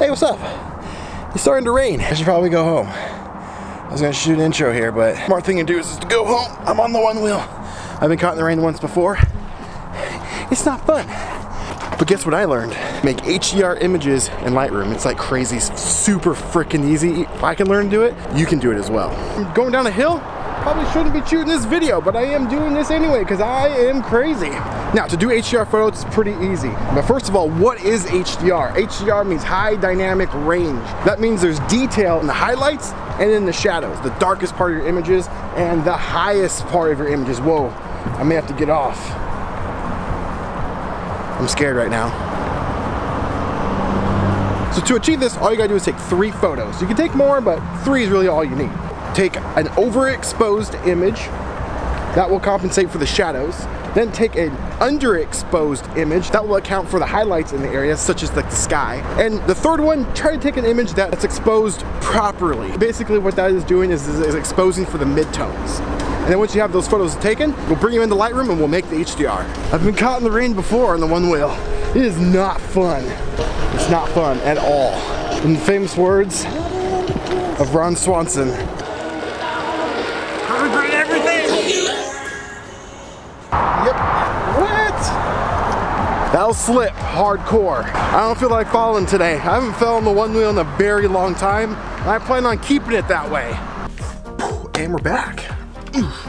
Hey, what's up? It's starting to rain. I should probably go home. I was gonna shoot an intro here, but smart thing to do is just to go home. I'm on the one wheel. I've been caught in the rain once before. It's not fun. But guess what I learned? Make HDR images in Lightroom. It's like crazy, super freaking easy. If I can learn to do it, you can do it as well. I'm going down a hill. Probably shouldn't be shooting this video, but I am doing this anyway because I am crazy. Now, to do HDR photos, it's pretty easy. But first of all, what is HDR? HDR means high dynamic range. That means there's detail in the highlights and in the shadows, the darkest part of your images and the highest part of your images. Whoa, I may have to get off. I'm scared right now. So to achieve this, all you gotta do is take 3 photos. You can take more, but 3 is really all you need. Take an overexposed image that will compensate for the shadows. Then take an underexposed image that will account for the highlights in the area, such as like the sky. And the third one, try to take an image that's exposed properly. Basically what that is doing is exposing for the midtones. And then once you have those photos taken, we'll bring you into Lightroom and we'll make the HDR. I've been caught in the rain before on the one wheel. It is not fun. It's not fun at all. In the famous words of Ron Swanson, I regret everything. Yep. What? That'll slip hardcore. I don't feel like falling today. I haven't fell on the one wheel in a very long time. And I plan on keeping it that way. And we're back.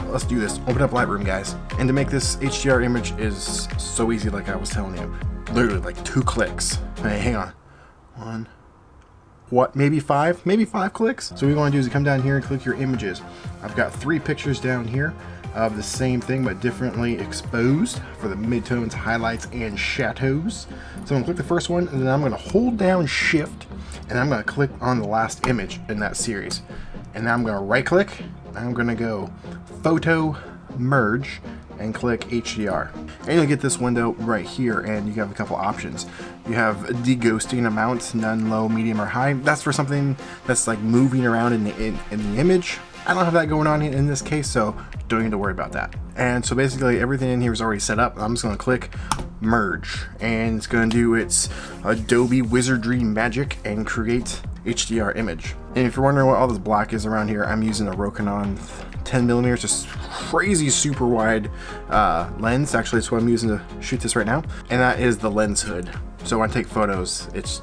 Let's do this. Open up Lightroom, guys. And to make this HDR image is so easy, like I was telling you. Literally like 2 clicks. Hey, hang on. 1. What, maybe 5? Maybe 5 clicks? So what you want to do is come down here and click your images. I've got 3 pictures down here of the same thing but differently exposed for the midtones, highlights, and shadows. So I'm gonna click the first one and then I'm gonna hold down Shift and I'm gonna click on the last image in that series. And now I'm gonna right click and I'm gonna go Photo Merge and click HDR. And you'll get this window right here and you have a couple options. You have deghosting amounts, none, low, medium, or high. That's for something that's like moving around in the image. I don't have that going on in this case, so don't need to worry about that. And so basically everything in here is already set up. I'm just gonna click Merge and it's gonna do its Adobe wizardry magic and create HDR image. And if you're wondering what all this black is around here, I'm using a Rokinon 10mm, just crazy super wide lens. Actually, it's what I'm using to shoot this right now. And that is the lens hood. So when I take photos, it's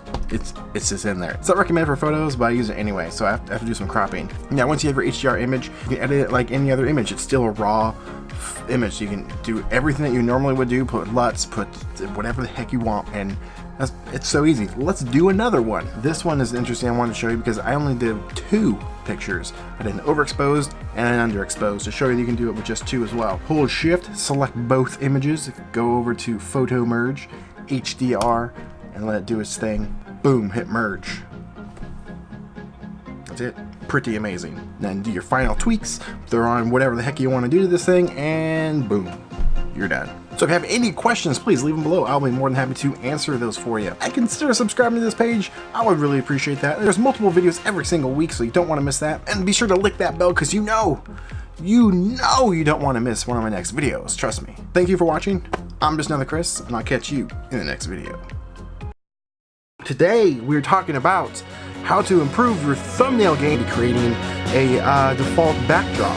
just in there. It's not recommended for photos, but I use it anyway, so I have to do some cropping. Now, once you have your HDR image, you can edit it like any other image. It's still a raw image. You can do everything that you normally would do, put LUTs, put whatever the heck you want, and it's so easy. Let's do another one. This one is interesting. I wanted to show you because I only did 2 pictures. I did an overexposed and an underexposed to show you can do it with just 2 as well. Hold Shift, select both images, go over to Photo Merge, HDR, and let it do its thing. Boom, hit merge. That's it. Pretty amazing. Then do your final tweaks, throw on whatever the heck you want to do to this thing, and boom, you're done. So if you have any questions, please leave them below. I'll be more than happy to answer those for you. And consider subscribing to this page. I would really appreciate that. There's multiple videos every single week, so you don't want to miss that. And be sure to lick that bell because you know you don't want to miss one of my next videos. Trust me. Thank you for watching. I'm just another Chris, and I'll catch you in the next video. Today, we're talking about how to improve your thumbnail game, creating a default backdrop.